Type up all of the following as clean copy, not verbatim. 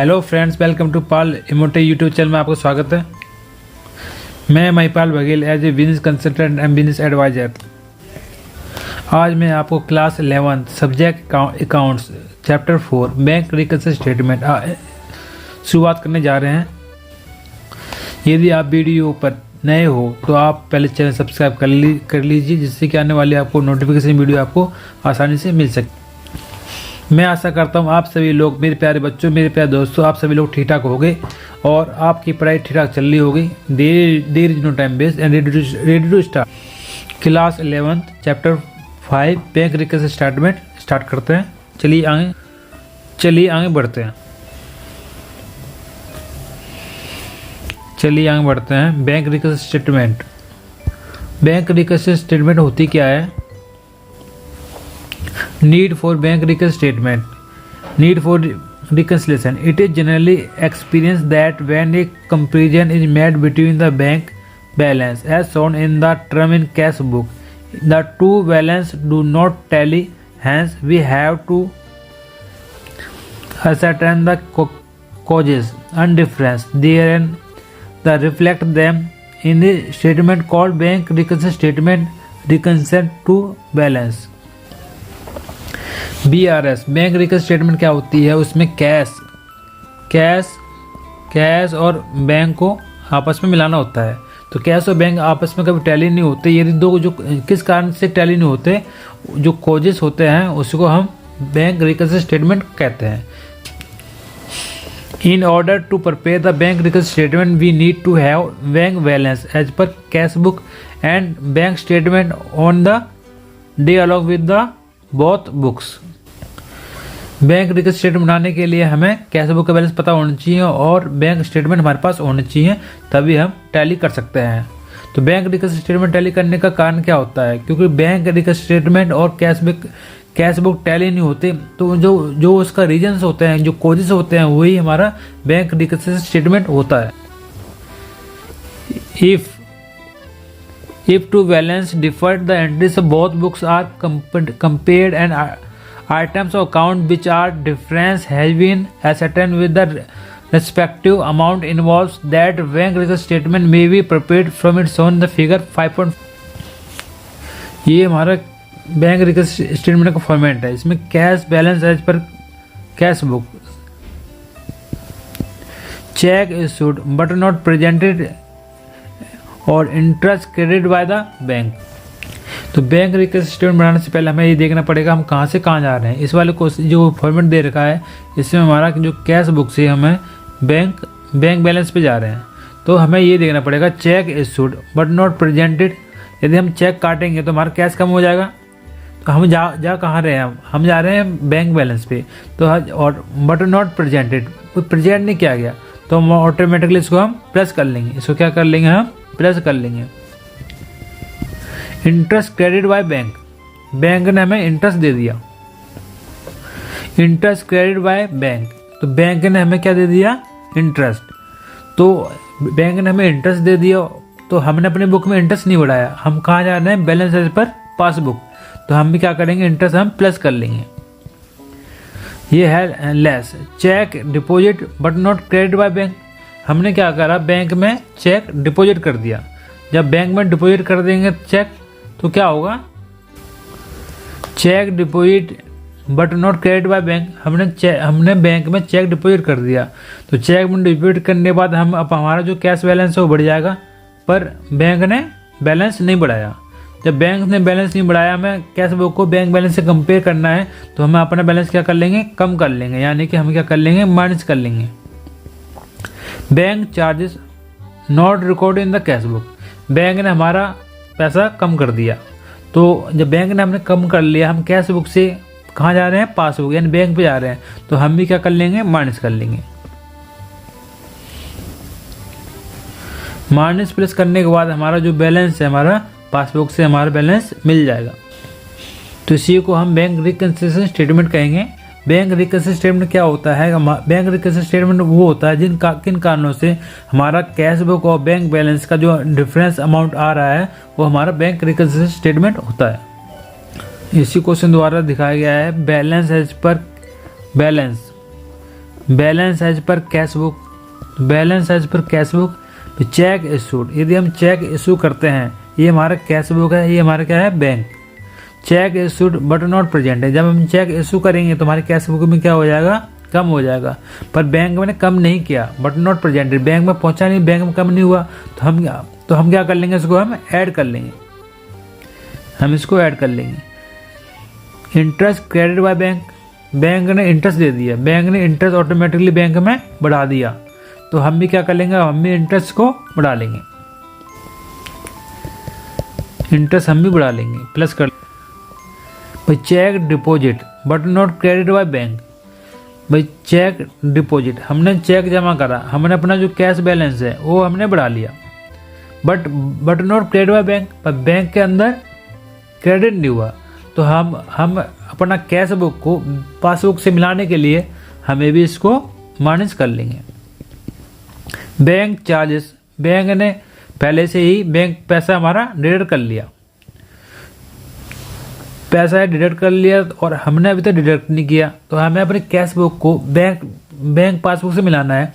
Hello friends, welcome to पाल इमोटे YouTube channel में आपका स्वागत है। मैं Mahipal Baghel as a business consultant and business advisor. आज मैं आपको class 11 subject accounts chapter 4 bank reconciliation statement शुरुआत करने जा रहे हैं। यदि आप वीडियो पर नए हो तो आप पहले चैनल सब्सक्राइब कर लीजिए, जिससे कि आने वाली आपको नोटिफिकेशन वीडियो आपको आसानी से मिल सके। मैं आशा करता हूँ आप सभी लोग, मेरे प्यारे बच्चों, मेरे प्यारे दोस्तों, आप सभी लोग ठीक ठाक होंगे और आपकी पढ़ाई ठीक ठाक चल रही होगी। There is no time waste and ready to start. Class 11 chapter 5 bank reconciliation statement start करते हैं। चलिए आगे बढ़ते हैं। Bank reconciliation statement. Bank reconciliation statement होती क्या है? Need for bank reconciliation statement. Need for reconciliation. It is generally experienced that when a comparison is made between the bank balance as shown in the term in cash book, the two balances do not tally. Hence, we have to ascertain the causes and difference therein, the reflect them in the statement called bank reconciliation statement. Reconcile to balance. BRS bank reconciliation statement क्या होती है? उसमें cash और bank को आपस में मिलाना होता है। तो कैश और बैंक आपस में कभी टैली नहीं होते। यदि दो जो किस कारण से टैली नहीं होते, जो कॉजेस होते हैं, उसको हम बैंक रिकन्सिलिएशन स्टेटमेंट कहते हैं। In order to prepare the bank reconciliation statement we need to have bank balance as per cash book and bank statement on the day along with the both books. Bank reconciliation statement बनाने के लिए हमें cash book का balance पता होना चाहिए और bank statement हमारे पास होना चाहिए, तभी हम टैली कर सकते हैं। तो बैंक रिकन्सिलिएशन स्टेटमेंट टैली करने का कारण क्या होता है? क्योंकि बैंक रिकन्सिलिएशन स्टेटमेंट और कैश बुक टैली नहीं होते, तो जो उसका रीजन्स होते हैं, जो कॉजेस होते हैं, वही हमारा बैंक रिकन्सिलिएशन स्टेटमेंट होता है। If two balance differed, the entries of both books are compared and items of account which are difference has been ascertained with the respective amount involves, that bank reconciliation statement may be prepared from its own the figure 5. ये हमारा bank reconciliation statement का format है। इसमें cash balance as per cash book, cheque issued but not presented और interest credit by the bank. तो bank reconciliation statement बनाने से पहले हमें ये देखना पड़ेगा हम कहाँ से कहाँ जा रहे हैं। इस वाले को जो फॉर्मेट दे रखा है, इसमें हमारा जो कैश बुक से हमें बैंक बैलेंस पे जा रहे हैं। तो हमें ये देखना पड़ेगा check issued but not presented. यदि हम चेक काटेंगे तो हमारा कैश कम हो जाएगा। तो हम जा कहाँ रहे हैं? हम जा रहे हैं बैंक बैलेंस पे। तो और बट नॉट प्रेजेंटेड, प्रेजेंट नहीं किया गया, तो हम ऑटोमेटिकली इसको हम प्लस कर लेंगे। इसको क्या कर लेंगे? हम प्लस कर लेंगे। इंटरेस्ट क्रेडिट बाय बैंक ने हमें इंटरेस्ट दे दिया। इंटरेस्ट क्रेडिट बाय बैंक, तो बैंक ने हमें क्या दे दिया? इंटरेस्ट। तो बैंक ने हमें इंटरेस्ट दे दिया, तो हमने अपने बुक में इंटरेस्ट नहीं बढ़ाया। हम कहाँ जा रहे हैं? Balance as per passbook. तो हम भी क्या करेंगे? इंटरेस्ट हम प्लस कर लेंगे। ये है less. Cheque deposit but not credit by bank. हमने क्या करा? बैंक में चेक डिपॉजिट कर दिया। जब बैंक में डिपॉजिट कर देंगे चेक, तो क्या होगा? Cheque deposit but not credit by bank. हमने बैंक में चेक डिपॉजिट कर दिया। तो चेक में डिपॉजिट करने के बाद अब हमारा जो कैश बैलेंस है वो बढ़ जाएगा, पर बैंक ने बैलेंस नहीं बढ़ाया। जब बैंक ने बैलेंस नहीं बढ़ाया, हमें कैश बुक को बैंक बैलेंस से कंपेयर करना है, तो हम अपना बैलेंस क्या कर लेंगे? कम कर लेंगे, यानी कि हम क्या कर लेंगे? माइनस कर लेंगे। Bank charges not record in the cash book. Bank ने हमारा पैसा कम कर दिया। तो जब बैंक ने हमने कम कर लिया, हम कैश बुक से कहाँ जा रहे हैं? पासबुक यानी बैंक पे जा रहे हैं, तो हम भी क्या कर लेंगे? माइनस कर लेंगे। माइनस प्लस करने के बाद हमारा जो बैलेंस है, हमारा पासबुक से हमारा बैलेंस मिल जाएगा। तो इसी को हम बैंक रिकन्सिलिएशन स्टेटमेंट कहेंगे। बैंक रिकन्सिलिएशन स्टेटमेंट क्या होता है? बैंक रिकन्सिलिएशन स्टेटमेंट वो होता है किन कारणों से हमारा कैश बुक और बैंक बैलेंस का जो डिफरेंस अमाउंट आ रहा है, वो हमारा बैंक रिकन्सिलिएशन स्टेटमेंट होता है। इसी क्वेश्चन द्वारा दिखाया गया है balance as per balance balance as per cash book, balance as per cash book, cheque issued, यदि हम चेक इशू करते हैं, ये हमारा कैश बुक है, ये हमारा क्या है bank. Check issued but not present है, जब हम चेक इशू करेंगे तो हमारे कैश बुक में क्या हो जाएगा, कम हो जाएगा। पर बैंक में कम नहीं किया, बट नॉट प्रेजेंटेड, बैंक में पहुंचा नहीं, बैंक में कम नहीं हुआ, तो हम क्या कर लेंगे, इसको हम ऐड कर लेंगे, हम इसको ऐड कर लेंगे। Interest credit by bank, bank ने इंटरेस्ट दे दिया, बैंक ने इंटरेस्ट ऑटोमेटिकली बैंक में बढ़ा दिया, तो हम भी क्या कर लेंगे, हम भी इंटरेस्ट को बढ़ा लेंगे, इंटरेस्ट हम भी बढ़ा लेंगे, प्लस कर। भाई cheque deposit but not credit by bank, भाई चेक डिपॉजिट, हमने चेक जमा करा, हमने अपना जो कैश बैलेंस है वो हमने बढ़ा लिया, but not credit by bank, पर बैंक के अंदर क्रेडिट नहीं हुआ, तो हम अपना कैश बुक को पासबुक से मिलाने के लिए हमें भी इसको माइनस कर लेंगे। बैंक चार्जेस, बैंक ने पहले से ही बैंक पैसा हमारा डिडक्ट कर लिया, पैसा डिडक्ट कर लिया और हमने अभी तक डिडक्ट नहीं किया, तो हमें अपने कैश बुक को बैंक पासबुक से मिलाना है,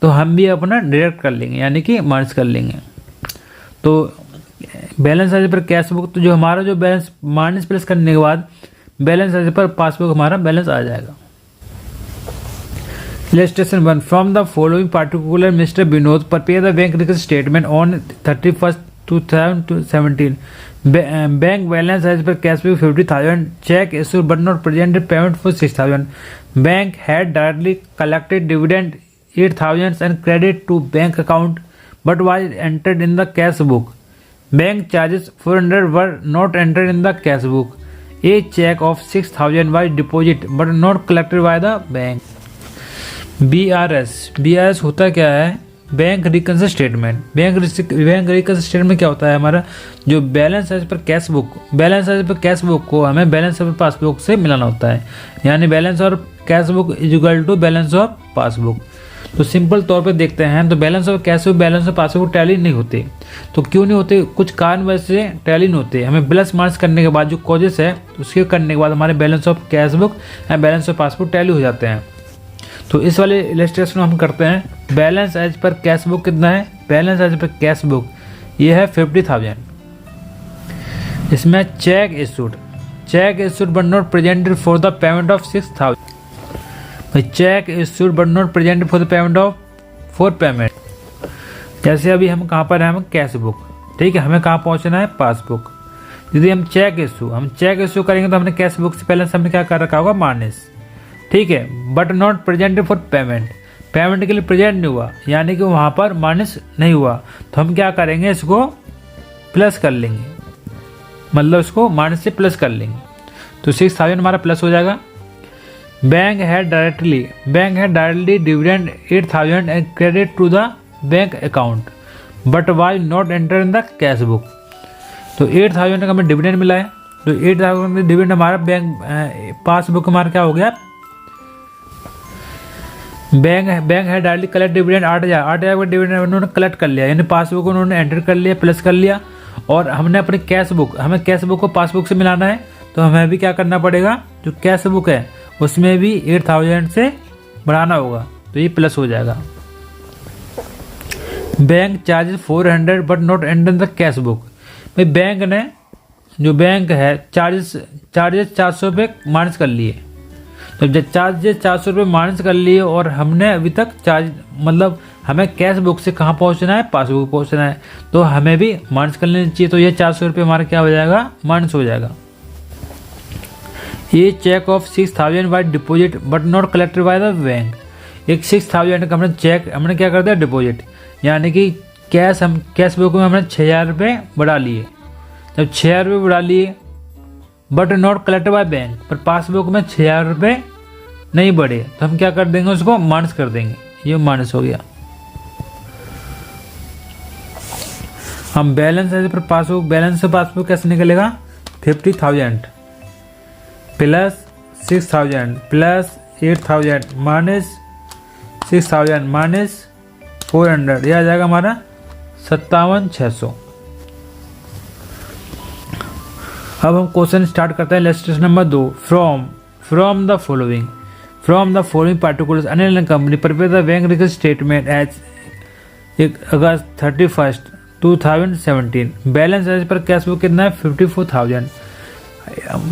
तो हम भी अपना डिडक्ट कर लेंगे, यानी कि माइनस कर लेंगे। तो balance as per cash book, तो जो हमारा जो बैलेंस माइनस प्लस करने के बाद बैलेंस एज पर पासबुक हमारा बैलेंस आ जाएगा। Illustration 1, from the following particular mister Vinod prepare the bank record statement on 31st 2017, bank balance as per cash book 50,000, cheque issued but not presented, payment for 6,000, bank had directly collected dividend 8,000 and credit to bank account but was entered in the cash book. Bank charges 400 were not entered in the cash book. A check of 6,000 was deposited but not collected by the bank. BRS होता क्या है, bank reconcile statement. Bank reconcile statement क्या होता है, हमारा जो balance as per cash book, balance as per cash book को हमें बैलेंस ऑफ पासबुक से मिलाना होता है, यानी बैलेंस और cash book is equal to balance of passbook. तो सिंपल तौर पे देखते हैं, तो balance of cash book, balance of passbook tally नहीं होते, तो क्यों नहीं होते, कुछ कारण वैसे टैली नहीं होते। हमें प्लस माइनस करने के बाद जो कॉजेस है उसके करने के बाद हमारे बैलेंस ऑफ कैश बुक या बैलेंस ऑफ पासबुक टैली हो जाते हैं। तो इस वाले इलस्ट्रेशन हम करते हैं, balance as per cash book कितना है, balance as per cash book ये है 50,000, इसमें cheque issued but not presented for the payment of 6,000, cheque issued but not presented for the payment of for payment. जैसे अभी हम कहाँ पर हैं, हम कैश बुक, ठीक है, हमें कहाँ पहुँचना है, पासबुक। यदि हम चेक इशू करेंगे तो हमने कैश बुक से पहले हमने क्या कर रखा होगा, माइनस, ठीक है, but not presented for payment, payment के लिए प्रेजेंट नहीं हुआ, यानी कि वहाँ पर माइनस नहीं हुआ, तो हम क्या करेंगे, इसको प्लस कर लेंगे, मतलब इसको माइनस से प्लस कर लेंगे, तो 6,000 हमारा प्लस हो जाएगा। Bank had directly dividend 8,000 and credit to the bank account but was not enter in the cash book. तो 8,000 का हमें डिविडेंड मिला है, तो 8,000 का डिविडेंड हमारा बैंक पासबुक हमारा क्या हो गया, बैंक है डायरेक्टली कलेक्ट डिविडेंड 8,000 का डिविडेंड उन्होंने कलेक्ट कर लिया, यानी पासबुक उन्होंने एंटर कर लिया, प्लस कर लिया, और हमने अपनी हमें कैश बुक को पासबुक से मिलाना है, तो हमें भी क्या करना पड़ेगा, जो कैश बुक है उसमें भी 8,000 से बढ़ाना होगा, तो ये प्लस हो जाएगा। Bank charges 400 but not enter in the cash book, भाई बैंक ने जो बैंक है चार्जेस 400 रुपये माइनस कर लिए, तो जब चार्जेस 400 रुपये माइनस कर लिए और हमने अभी तक मतलब हमें कैश बुक से कहाँ पहुँचना है, पासबुक पहुँचना है, तो हमें भी माइनस कर लेना चाहिए, तो ये 400 रुपये हमारा क्या हो जाएगा, माइनस हो जाएगा। ये cheque of 6,000 was deposit but not collected by the bank, एक 6,000 का हमने क्या कर दिया, डिपॉजिट, यानी कि कैश बुक में हमने 6,000 रुपये बढ़ा लिए, जब 6,000 रुपये बढ़ा लिए but not collected by bank, पर पासबुक में 6,000 रुपये नहीं बढ़े, तो हम क्या कर देंगे, उसको माइनस कर देंगे, ये माइनस हो गया। हम बैलेंस पर पासबुक कैसे निकलेगा, 50,000 प्लस 6,000 प्लस 8,000 माइनस 6,000 माइनस 400, यह आ जाएगा हमारा 57,600। अब हम क्वेश्चन स्टार्ट करते हैं। Illustration number 2, from the following from the following particulars Anil and company prepare the bank record statement as August 31, 2017। Balance as per cash book कितना है 54,000।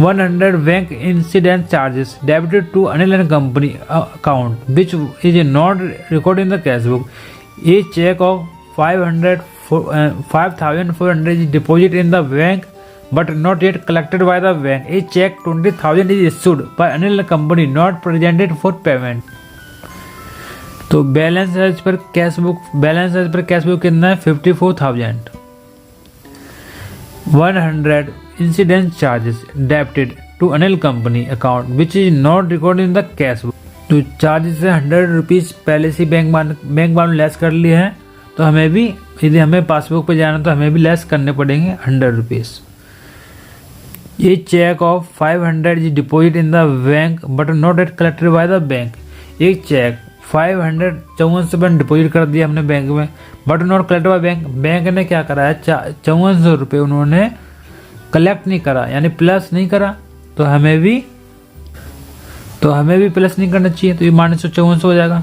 100 bank incident charges debited to Anil and company account which is not record in the cash book. A cheque of 5,400 is deposited in the bank but not yet collected by the bank. A check 20,000 is issued by Anil company not presented for payment. तो balance as per cash book कितना है 54,000। 100 incident charges debited to Anil company account which is not recorded in the cash book. तो charges से 100 rupees पहले से bank वालों less कर लिए हैं, तो हमें भी यदि हमें पासबुक पे जाना तो हमें भी लेस करने पड़ेंगे 100 रुपीज़। ये cheque of 500 is deposit in the bank but not at collected by the bank. एक चेक 554 रुपये डिपॉजिट कर दिया हमने बैंक में but not collected by bank. Bank ने क्या करा है 5400 रुपये उन्होंने कलेक्ट नहीं करा, यानी प्लस नहीं करा, तो हमें भी प्लस नहीं करना चाहिए, तो ये -5400 हो जाएगा।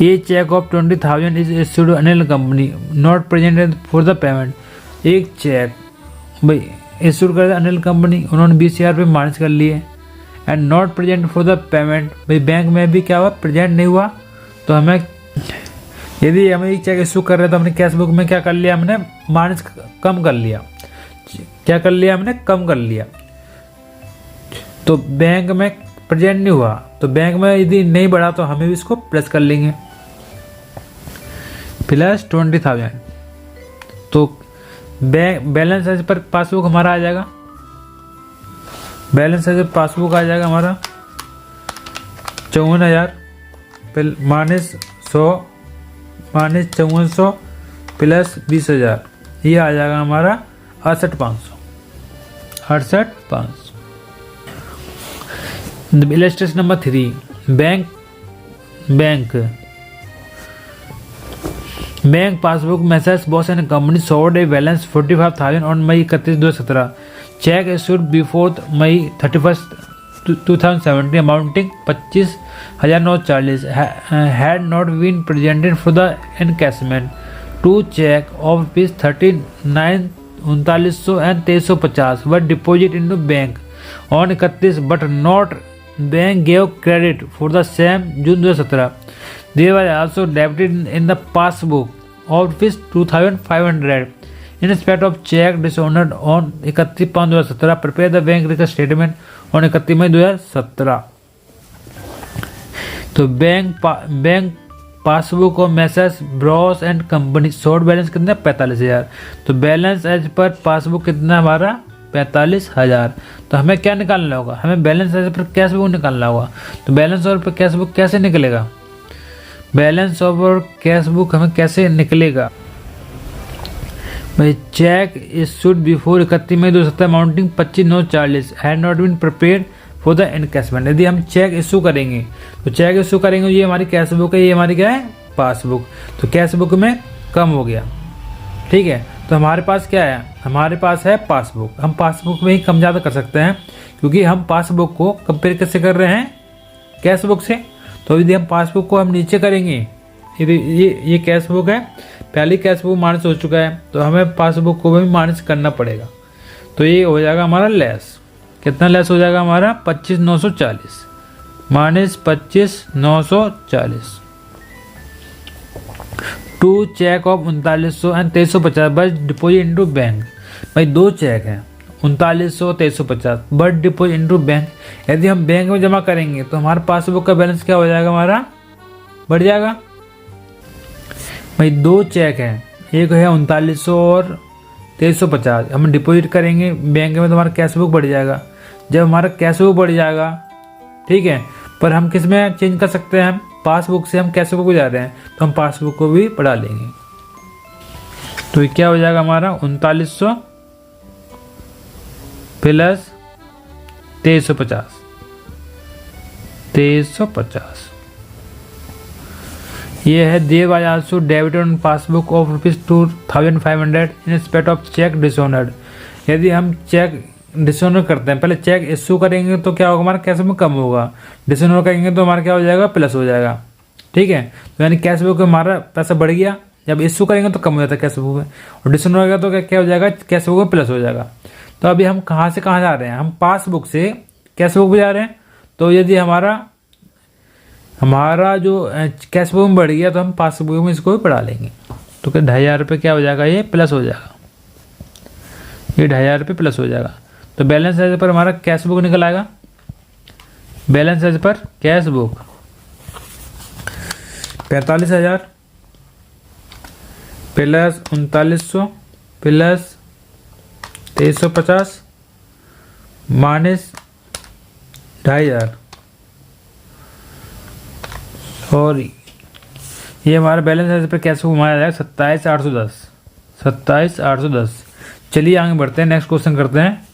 ये cheque of 20,000 is issued Anil company not presented for the payment. एक चेक भाई इश्यूड कर अनिल कंपनी, उन्होंने 20,000 रुपये माइनस कर लिए and not present for the payment. भाई बैंक में भी क्या हुआ प्रेजेंट नहीं हुआ, तो हमें यदि हमें एक चेक इशू कर रहे हैं तो हमने कैश बुक में क्या कर लिया, हमने माइनस कम कर लिया। क्या कर लिया हमने कम कर लिया, तो बैंक में प्रेजेंट नहीं हुआ, तो बैंक में यदि नहीं बढ़ा तो हमें भी इसको प्लस कर लेंगे प्लस 20,000। तो बैलेंस एज पर पासबुक हमारा आ जाएगा, बैलेंस एज पर पासबुक आ जाएगा हमारा 54,000 -100 -5400 प्लस 20,000, ये आ जाएगा हमारा 68,500। Illustration number 3 bank passbook message Bose and company showed a balance 45,000 on May 31, 2017। Cheque issued before May 31, 2017 amounting 25,940 had not been presented for the encashment. 2 cheque of ₹39,950 and 2350 were deposit into bank on 31 but not bank gave credit for the same June 2017. They were also debited in the passbook of ₹2,500 in respect of check dishonored on 31/5/2017. Prepare the bank record statement on 31 May 2017। तो bank passbook और message Bros and company short balance कितना 45,000। तो balance as per passbook कितना हमारा 45,000। तो हमें क्या निकालना होगा, हमें balance as per cash book निकालना होगा। तो बैलेंस और पर कैश बुक कैसे निकलेगा, बैलेंस और कैश बुक हमें कैसे निकलेगा भाई। Cheque issued before 31 May 2017 amounting 25,940 had not been prepared for the encashment. यदि हम चेक इशू करेंगे तो चेक इशू करेंगे, ये हमारी कैश बुक है, ये हमारी क्या है पासबुक। तो कैश बुक में कम हो गया, ठीक है। तो हमारे पास क्या है, हमारे पास है पासबुक। हम पासबुक में ही कम ज़्यादा कर सकते हैं क्योंकि हम पासबुक को कंपेयर कैसे कर रहे हैं कैश बुक से। तो यदि हम पासबुक को हम नीचे करेंगे, यदि ये कैश बुक है, पहली कैश बुक माइनस हो चुका है, तो हमें पासबुक को भी माइनस करना पड़ेगा। तो ये हो जाएगा हमारा लेस, कितना लेस हो जाएगा हमारा 25,940 -25,940। 2 cheque of 3900 and 2350 but deposit into bank. भाई 2 चेक हैं 3900 2350 बट डिपोजिट इनटू बैंक। यदि हम बैंक में जमा करेंगे तो हमारे पासबुक का बैलेंस क्या हो जाएगा, हमारा बढ़ जाएगा। भाई 2 चेक हैं, एक है 3900 और 2350, हम डिपॉजिट करेंगे बैंक में तो हमारा कैश बुक बढ़ जाएगा। जब हमारा कैश बुक बढ़ जाएगा, ठीक है, पर हम किस में चेंज कर सकते हैं, पासबुक से हम कैश बुक को जा रहे हैं तो हम पासबुक को भी बढ़ा लेंगे। तो ये क्या हो जाएगा हमारा 3900 प्लस 2350। ये है there was also debit on passbook of ₹2,500 in respect of cheque dishonoured. यदि हम चेक डिसऑनर करते हैं, पहले चेक इश्यू करेंगे तो क्या होगा, हमारा कैश बुक कम होगा, डिसऑनर करेंगे तो हमारा क्या हो जाएगा, प्लस हो जाएगा। ठीक है, तो यानी कैश बुक में हमारा पैसा बढ़ गया, जब इश्यू करेंगे तो कम हो जाता है कैश बुक में, और डिसऑनर होगा तो क्या हो जाएगा, कैश बुक में प्लस हो जाएगा। तो अभी हम कहाँ से कहाँ जा रहे हैं, हम पासबुक से कैश बुक में जा रहे हैं। तो यदि हमारा जो कैश बुक में बढ़ गया तो हम पासबुक में इसको भी बढ़ा लेंगे। तो क्या 2,500 रुपये क्या हो जाएगा, ये प्लस हो जाएगा, ये 2,500 रुपये प्लस हो जाएगा। तो बैलेंस एज पर हमारा कैश बुक निकल आएगा, balance as per cash book 45,000 plus 3900 plus 2350 minus 2,500 sorry, ये हमारा balance as per cash book हमारा जाएगा 27,810, 27,810। चलिए आगे बढ़ते हैं, नेक्स्ट क्वेश्चन करते हैं।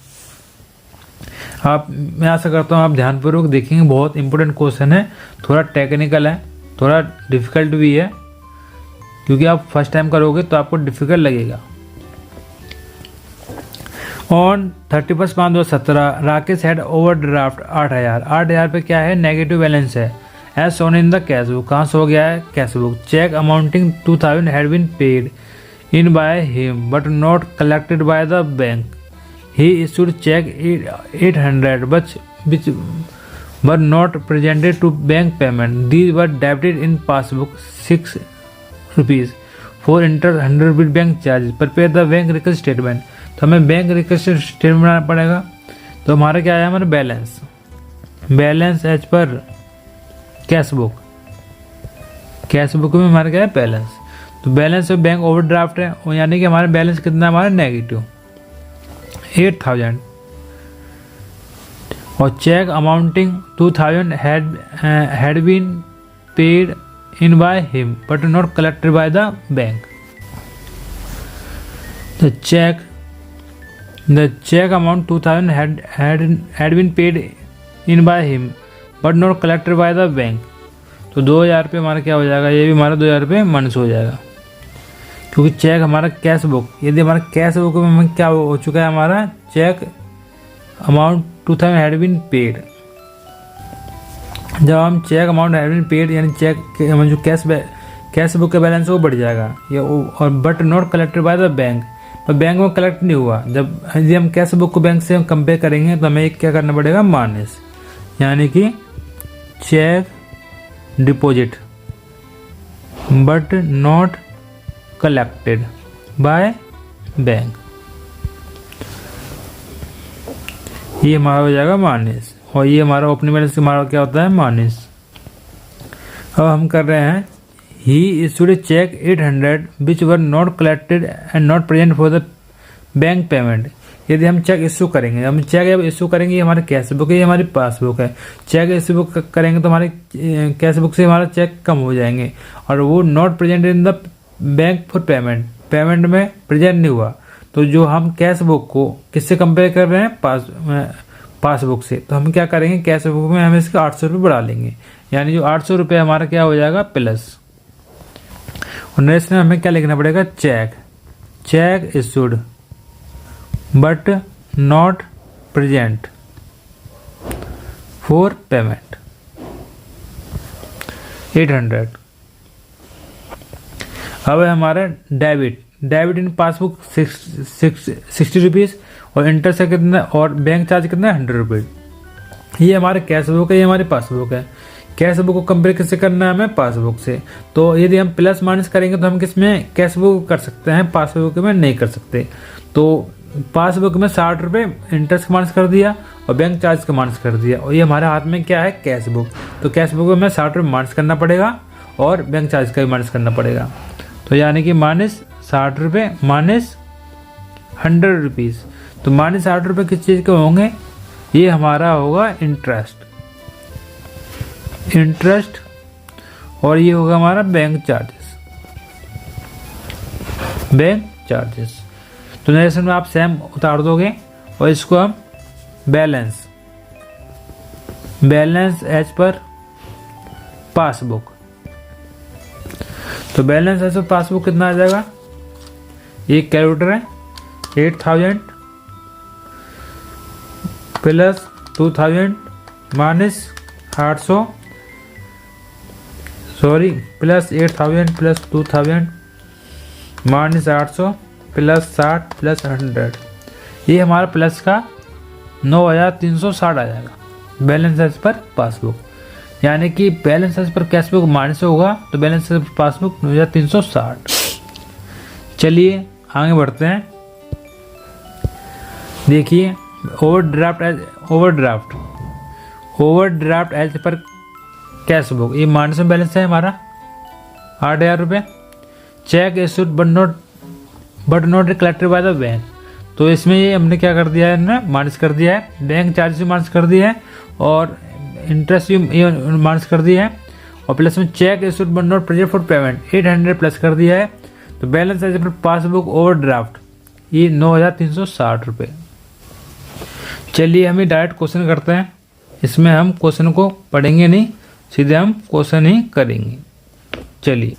मैं आशा करता हूँ आप ध्यानपूर्वक देखेंगे, बहुत इंपॉर्टेंट क्वेश्चन है, थोड़ा टेक्निकल है, थोड़ा डिफिकल्ट भी है, क्योंकि आप फर्स्ट टाइम करोगे तो आपको डिफिकल्ट लगेगा। ऑन 31/5/2017 राकेश हैड ओवरड्राफ्ट 8,000 पे क्या है, नेगेटिव बैलेंस है, as shown in the cash book. कहाँ से हो गया है, cash book. Cheque amounting 2,000 had been paid in by him but not collected by the bank. He issued cheque 800 which were not presented to bank payment. These were debited in passbook 6 rupees for interest 100 rupees bank charges. Prepare the bank record statement. तो हमें bank record statement बनाना पड़ेगा। तो हमारा क्या है, हमारा balance as per cash book, cash book में हमारा क्या है, बैलेंस। तो बैलेंस में बैंक ओवरड्राफ्ट है, यानी कि हमारा बैलेंस कितना है, हमारा नेगेटिव 8,000। और cheque amounting 2,000 had been paid in by him but not collected by the bank. The check amount 2,000 had been paid in by him but not collected by the bank. तो 2,000 रुपये हमारा क्या हो जाएगा, ये भी हमारा 2,000 रुपये माइनस हो जाएगा, क्योंकि चेक हमारा कैश बुक, यदि हमारा कैश बुक में हमें क्या हो चुका है, हमारा cheque amount 2,000 had been paid. जब हम cheque amount had been paid यानी चेक जो कैश बुक का बैलेंस वो बढ़ जाएगा, ये और but not collected by the bank, पर बैंक में कलेक्ट नहीं हुआ। जब यदि हम कैश बुक को बैंक से हम कंपेयर करेंगे तो हमें क्या करना पड़ेगा, माइनस, यानी कि cheque deposit but not collected by bank, ये हमारा हो जाएगा माइनस, और ये हमारा ओपनिंग बैलेंस हमारा क्या होता है, माइनस। अब हम कर रहे हैं, ही issued a check 800 which were not collected and not present for the bank payment. यदि हम चेक इशू करेंगे, हम चेक जब इशू करेंगे, ये हमारे कैश बुक है, ये हमारी पासबुक है। चेक इशू करेंगे तो हमारे कैश बुक से हमारा चेक कम हो जाएंगे, और वो not present in the bank for payment में प्रेजेंट नहीं हुआ। तो जो हम कैश बुक को किससे कंपेयर कर रहे हैं, पासबुक से। तो हम क्या करेंगे, कैश बुक में हम इसके 800 रुपये बढ़ा लेंगे, यानी जो 800 रुपये हमारा क्या हो जाएगा, प्लस। और नेक्स्ट में हमें क्या लिखना पड़ेगा, check issued but not present for payment 800। अब हमारा डेबिट इन पासबुक 60 रुपीज़, और इंटरेस्ट है कितना, और बैंक चार्ज कितना है, 100 रुपये। ये हमारे कैश बुक है, ये हमारी पासबुक है। कैश बुक को कंपेयर किससे करना है, हमें पासबुक से। तो यदि हम प्लस माइनस करेंगे तो हम किस में, कैश बुक कर सकते हैं, पासबुक में नहीं कर सकते। तो पासबुक में 60 रुपये इंटरेस्ट का माइनस कर दिया और बैंक चार्ज का माइनस कर दिया, और ये हमारे हाथ में क्या है, कैश बुक। तो कैश बुक में हमें 60 रुपये माइनस करना पड़ेगा और बैंक चार्ज का भी माइनस करना पड़ेगा। तो यानी कि माइनस 60 रुपये माइनस 100 रुपीज़। तो माइनस 60 रुपये किस चीज़ के होंगे, ये हमारा होगा इंटरेस्ट, और ये होगा हमारा बैंक चार्जेस। तो नरेशन में आप सेम उतार दोगे, और इसको हम बैलेंस एज पर पासबुक। तो बैलेंस एज पर पासबुक कितना आ जाएगा, ये कैलकुलेटर है, 8,000 plus 2000 minus 800 sorry plus 8000 plus 2000 minus 800 plus 60 plus 100। ये हमारा प्लस का 9360 आ जाएगा बैलेंस एज पर पासबुक। यानी कि balance as per cash book minus होगा तो बैलेंस एज पर पासबुक 9360। चलिए आगे बढ़ते हैं। देखिए overdraft as per cash book, ये माइनस में बैलेंस है हमारा 8000 रुपये। Cheque issued but not collected by the bank, तो इसमें ये हमने क्या कर दिया है, हमने माइनस कर दिया है, बैंक चार्जेस भी माइनस कर दिया है और इंटरेस्ट भी माइनस कर दिया है, और प्लस में cheque issued but not present for payment 800 plus कर दिया है। तो balance as per passbook overdraft ये 9360 रुपये। चलिए हम डायरेक्ट क्वेश्चन करते हैं। इसमें हम क्वेश्चन को पढ़ेंगे नहीं, सीधे हम क्वेश्चन ही करेंगे। चलिए,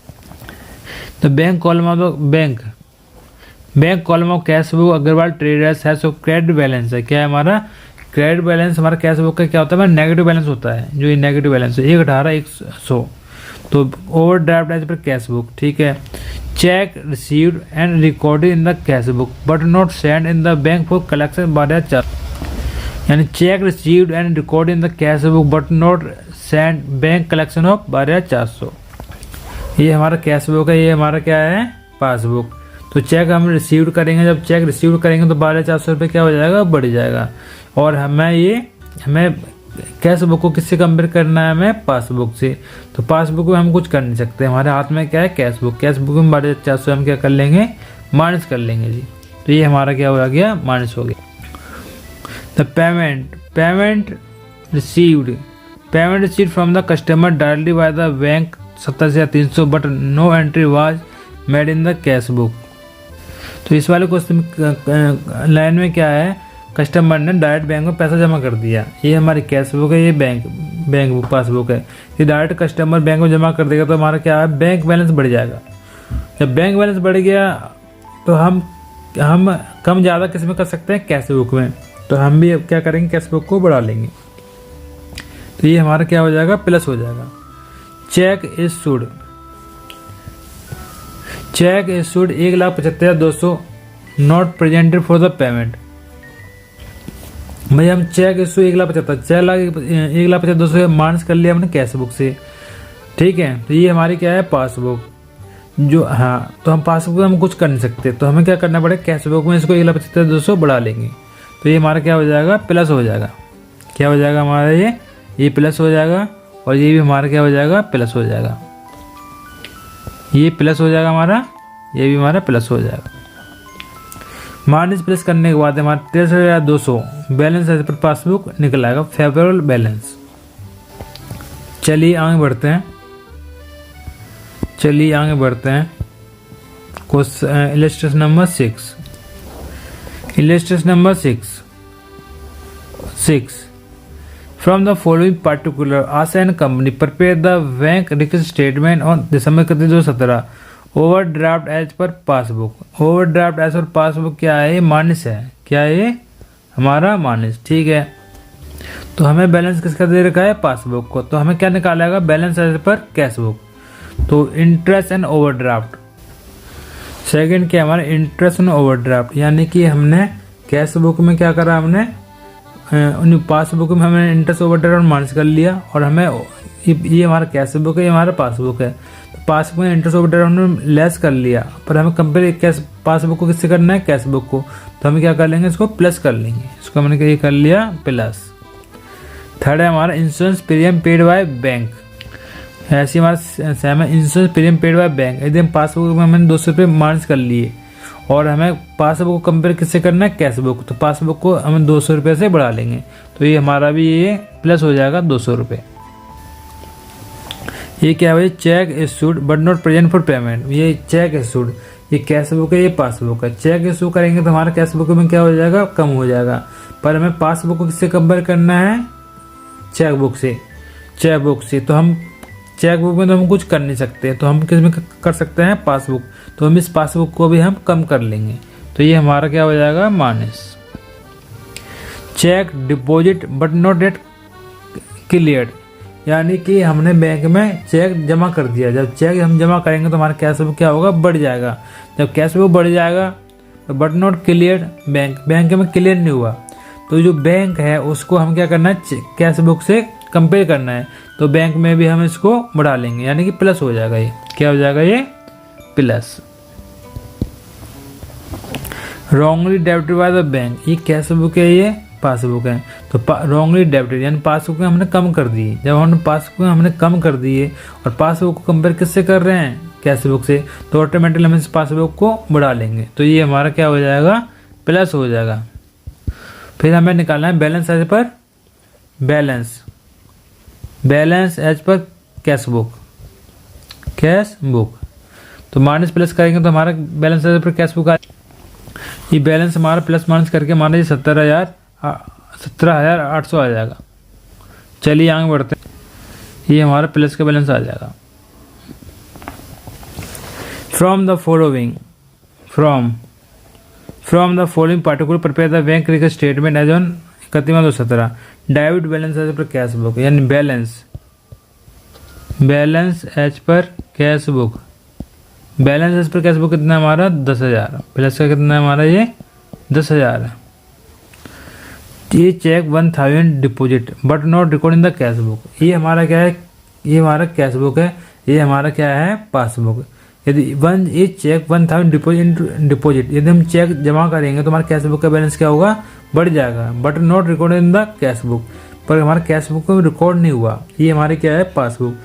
तो bank column of cash book Agarwal traders है, सो क्रेडिट बैलेंस है। क्या है हमारा क्रेडिट बैलेंस? हमारा कैश बुक का क्या होता है, नेगेटिव बैलेंस होता है, जो ये नेगेटिव बैलेंस है 118,100। तो overdraft as per cash book, ठीक है। Cheque received and recorded in the cash book but not send in the bank for collection 12,400, यानी cheque received and recorded in the cash book but not send bank collection of 12,400। ये हमारा cash book है, ये हमारा क्या है passbook. तो check हम रिसीव करेंगे, जब चेक रिसीव करेंगे तो 12,400 रुपये क्या हो जाएगा, बढ़ जाएगा। और हमें कैश बुक को किससे कंपेयर करना है, हमें पासबुक से। तो पासबुक में हम कुछ कर नहीं सकते, हमारे हाथ में क्या है कैश बुक। कैश बुक में 12,400 हम क्या कर लेंगे, माइनस कर लेंगे जी। तो ये हमारा क्या हो गया, माइनस हो गया। The payment received from the customer directly by the bank 70,300 but no entry was made in the cash book. तो इस वाले क्वेश्चन लाइन में क्या है, कस्टमर ने डायरेक्ट बैंक में पैसा जमा कर दिया। ये हमारी कैश बुक है, ये बैंक बुक पासबुक है। ये डायरेक्ट कस्टमर बैंक में जमा कर देगा तो हमारा क्या है, बैंक बैलेंस बढ़ जाएगा। जब बैंक बैलेंस बढ़ गया तो हम कम ज़्यादा किस में कर सकते हैं, कैश बुक में। तो हम भी क्या करेंगे, कैश बुक को बढ़ा लेंगे। तो ये हमारा क्या हो जाएगा, प्लस हो जाएगा। Check issued 1,75,200 not presented for the payment. भाई हम चेक इशू 1,75,200 माइनस कर लिया हमने कैश बुक से, ठीक है। तो ये हमारी क्या है पासबुक, जो हाँ, तो हम पासबुक में हम कुछ कर नहीं सकते, तो हमें क्या करना पड़ेगा, कैश बुक में इसको 1,75,200 बढ़ा लेंगे। तो ये हमारा क्या हो जाएगा, प्लस हो जाएगा। क्या हो जाएगा हमारा, ये प्लस हो जाएगा, और ये भी हमारा क्या हो जाएगा, प्लस हो जाएगा। ये प्लस हो जाएगा हमारा, ये भी हमारा प्लस हो जाएगा। माइनस प्लस करने के बाद हमारा 63,200 बैलेंस एज पर पासबुक निकल आएगा, फेवरेबल बैलेंस। चलिए आगे बढ़ते हैं। Illustration number 6 From the following particular, Asa and Company prepared the bank record statement on December 2017. Overdraft as per passbook. Overdraft as per passbook क्या है, माइनस है। क्या है हमारा, माइनस, ठीक है। तो हमें बैलेंस किसका दे रखा है, पासबुक को। तो हमें क्या निकालेगा, balance as per cash book. तो इंटरेस्ट एंड ओवरड्राफ्ट। सेकंड क्या हमारा, इंटरेस्ट एंड ओवरड्राफ्ट, यानी कि हमने कैश बुक में क्या करा, हमने पासबुक में हमने इंटरेस्ट ओवरड्राफ्ट माइनस कर लिया, और हमें ये हमारा कैश बुक है, ये हमारा पासबुक है। तो पासबुक में इंटरेस्ट ओवरड्राफ्ट हमने लेस कर लिया, पर हमें कंपेयर कैश पासबुक को किससे करना है, कैश बुक को। तो हम क्या कर लेंगे, इसको प्लस कर लेंगे। इसको हमने क्या कर लिया, प्लस। थर्ड है हमारा insurance premium paid by bank. ऐसे हमारा सेम है, insurance premium paid by bank. यदि हम पासबुक में हमने 200 रुपये माइनस कर लिए, और हमें पासबुक को कंपेयर किससे करना है, कैश बुक। तो पासबुक को हम 200 रुपये से बढ़ा लेंगे। तो ये हमारा भी ये प्लस हो जाएगा 200 रुपये। ये क्या है, check issued but not present for payment. ये चेक इशूड, ये कैश बुक है, ये पासबुक है। चेक इशू करेंगे तो हमारा कैश बुक में क्या हो जाएगा, कम हो जाएगा। पर हमें पासबुक को किससे कंपेयर करना है, चेक बुक से। तो हम चेक बुक में तो हम कुछ कर नहीं सकते, तो हम किस में कर सकते हैं, पासबुक। तो हम इस पासबुक को भी हम कम कर लेंगे। तो ये हमारा क्या हो जाएगा, minus. Cheque deposit but not yet cleared, यानी कि हमने बैंक में चेक जमा कर दिया। जब चेक हम जमा करेंगे तो हमारा कैश बुक क्या होगा, बढ़ जाएगा। जब कैश बुक बढ़ जाएगा तो बट नॉट क्लियर्ड बैंक में क्लियर नहीं हुआ, तो जो बैंक है उसको हम क्या करना है, कैश बुक से कंपेयर करना है। तो बैंक में भी हम इसको बढ़ा लेंगे, यानी कि प्लस हो जाएगा। ये क्या हो जाएगा, ये plus. Wrongly debited bye the bank, ये कैश बुक है, ये पासबुक है। तो रॉन्गली डेबिटेड यानी पासबुक में हमने कम कर दी। जब हमने पासबुक में हमने कम कर दिए और पासबुक को कंपेयर किससे कर रहे हैं, कैश बुक से, तो ऑटोमेटिकली हम इस पासबुक को बढ़ा लेंगे। तो ये हमारा क्या हो जाएगा, प्लस हो जाएगा। फिर हमें निकालना है balance as per balance as per cash book. तो माइनस प्लस करेंगे तो हमारा balance as per cash book ये बैलेंस हमारा प्लस माइनस करके हमारा ये 17,800 आ जाएगा। चलिए आगे बढ़ते हैं, ये हमारा प्लस का बैलेंस आ जाएगा। From the following particular prepare the bank record statement as on 31/2/17 debit balance as per cash book, यानी balance as per cash book. Balance as per cash book कितना है हमारा, 10,000। प्लस का कितना है हमारा, ये 10,000 है। ये cheque 1,000 deposit but not record in the cash book, ये हमारा क्या है, ये हमारा कैश बुक है, ये हमारा क्या है, पासबुक। यदि ये चेक 1,000 डिपॉजिट यदि हम चेक जमा करेंगे तो हमारा कैश बुक का बैलेंस क्या होगा, बढ़ जाएगा। But not record in the cash book, पर हमारा कैश बुक में रिकॉर्ड नहीं हुआ। ये हमारे क्या है, पासबुक।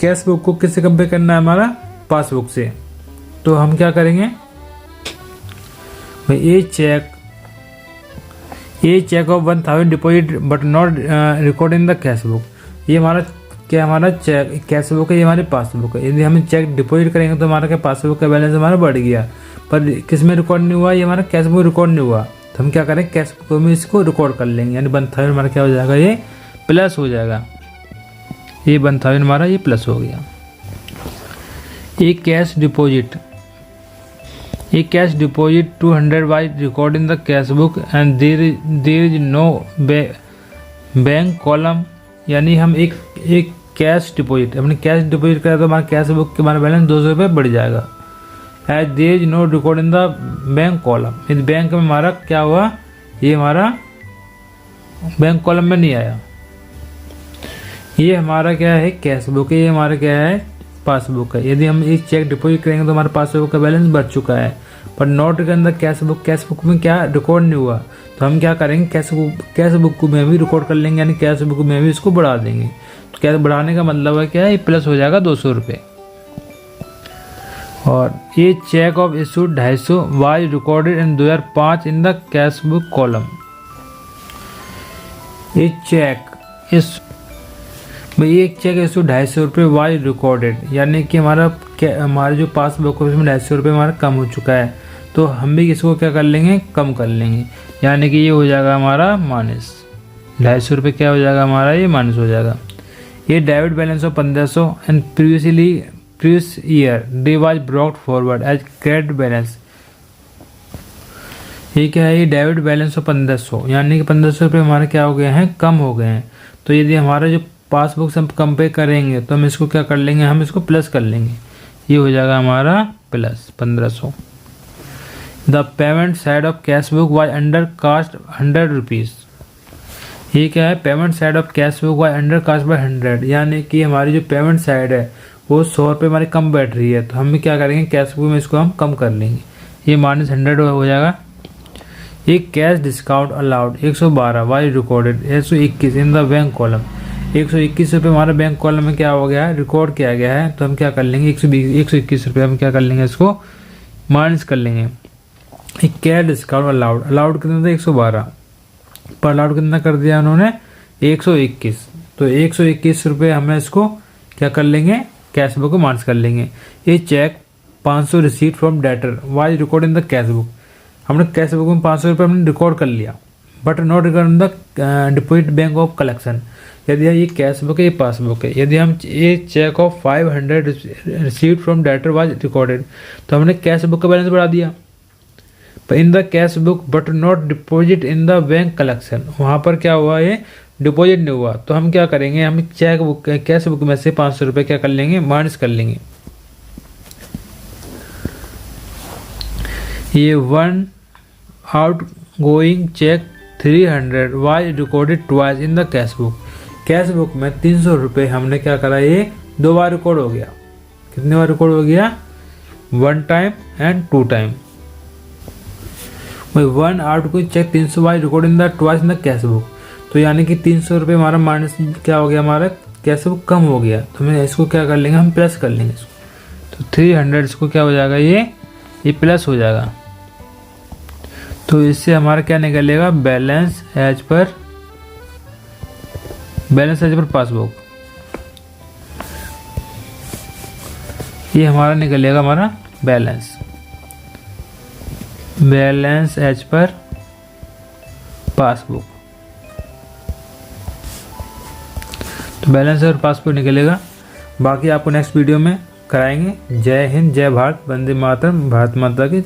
कैश बुक को किससे कंपेयर करना है, हमारा पासबुक से। तो हम क्या करेंगे भाई, ये cheque of 1,000 deposit but not record in the cash book, ये हमारा क्या, हमारा चेक कैश बुक है, ये हमारी पासबुक है। यदि हम चेक डिपॉजिट करेंगे तो हमारा क्या, पासबुक का बैलेंस हमारा बढ़ गया, पर किस में रिकॉर्ड नहीं हुआ, ये हमारा कैश बुक रिकॉर्ड नहीं हुआ। तो हम क्या करें, कैश बुक में इसको रिकॉर्ड कर लेंगे, यानी 1,000 हमारा क्या हो जाएगा, ये प्लस हो जाएगा। ये 1,000 हमारा ये प्लस हो गया। ये cash deposit 200 by record in the cash book and there is no bank column, यानी हम एक कैश डिपॉजिट अपने कैश डिपॉजिट करें तो हमारा कैश बुक के हमारा बैलेंस 200 रुपये बढ़ जाएगा। As there is no record in the bank column, यदि बैंक में हमारा क्या हुआ, ये हमारा बैंक कॉलम में नहीं आया। ये हमारा क्या है, कैश बुक है, ये हमारा क्या है, पासबुक है। यदि हम एक चेक डिपॉजिट करेंगे तो हमारे पासबुक का बैलेंस बढ़ चुका है, पर नोट के अंदर कैश बुक में क्या रिकॉर्ड नहीं हुआ। तो हम क्या करेंगे, कैश बुक में भी रिकॉर्ड कर लेंगे, यानी कैश बुक में भी इसको बढ़ा देंगे। तो क्या बढ़ाने का मतलब है क्या है, ये प्लस हो जाएगा 200 रुपये। और ये cheque of issue 250 was recorded in 2005 in the cash book column. ये चेक इशू 250 रुपये वाज रिकॉर्डेड, यानी कि हमारे जो पासबुक है उसमें 250 रुपये हमारा कम हो चुका है। तो हम भी इसको क्या कर लेंगे, कम कर लेंगे, यानी कि ये हो जाएगा हमारा माइनस 250 रुपये, क्या हो जाएगा हमारा, ये माइनस हो जाएगा। ये debit balance of 1,500 and previous year day was brought forward as credit balance. ये क्या है, ये डेबिट बैलेंस ऑफ 1,500, यानी कि 1,500 रुपये हमारे क्या हो गए हैं, कम हो गए हैं। तो यदि हमारा जो पासबुक से हम कंपेयर करेंगे तो हम इसको क्या कर लेंगे, हम इसको प्लस कर लेंगे, ये हो जाएगा हमारा plus 1,500। The payment side of cash book was undercast 100 rupees. ये क्या है, payment side of cash book was undercast by 100, यानी कि हमारी जो पेमेंट साइड है वो 100 रुपये हमारी कम बैठ रही है। तो हम क्या करेंगे, कैश बुक में इसको हम कम कर लेंगे, ये -100 हो जाएगा। ये cash discount allowed 112 was recorded 121 in the bank column. 121 रुपये हमारा बैंक कॉलम में क्या हो गया है, रिकॉर्ड किया गया है। तो हम क्या कर लेंगे, 121 रुपये हम क्या कर लेंगे, इसको माइनस कर लेंगे। कैश डिस्काउंट अलाउड कितना था, 112, पर अलाउड कितना कर दिया उन्होंने, 121। तो 121 रुपये हमें इसको क्या कर लेंगे, कैश बुक को माइनस कर लेंगे। ये cheque 500 receipt from debtor was record in the cash book. हमने कैश बुक में 500 रुपये हमने रिकॉर्ड कर लिया, but not record in the deposit bank of collection. यदि ये कैश बुक है, ये पासबुक है। यदि हम ये cheque of 500 received from debtor was recorded, तो हमने कैश बुक का बैलेंस बढ़ा दिया, in the cash book but not deposit in the bank collection, वहाँ पर क्या हुआ, ये डिपॉजिट नहीं हुआ। तो हम क्या करेंगे, हम चेक बुक कैश बुक में से 500 रुपये क्या कर लेंगे, माइनस कर लेंगे। ये 1 outgoing cheque 300 was recorded twice in the cash book. Cash book में 300 रुपये हमने क्या करा, ये 2 बार रिकॉर्ड हो गया। कितने बार रिकॉर्ड हो गया, 1 time and 2 time. 1 outgoing cheque 300 was record in the twice in the cash book. तो यानी कि 300 रुपये हमारा माइनस क्या हो गया, हमारा कैश बुक कम हो गया। तो मैं इसको क्या कर लेंगे, हम प्लस कर लेंगे इसको। तो 300 इसको क्या हो जाएगा, ये प्लस हो जाएगा। तो इससे हमारा क्या निकलेगा, बैलेंस एज पर पासबुक। ये हमारा निकलेगा हमारा बैलेंस एज पर पासबुक। तो बैलेंस और पासबुक निकलेगा। बाकी आपको नेक्स्ट वीडियो में कराएंगे। जय हिंद, जय भारत, वंदे मातरम, भारत माता की।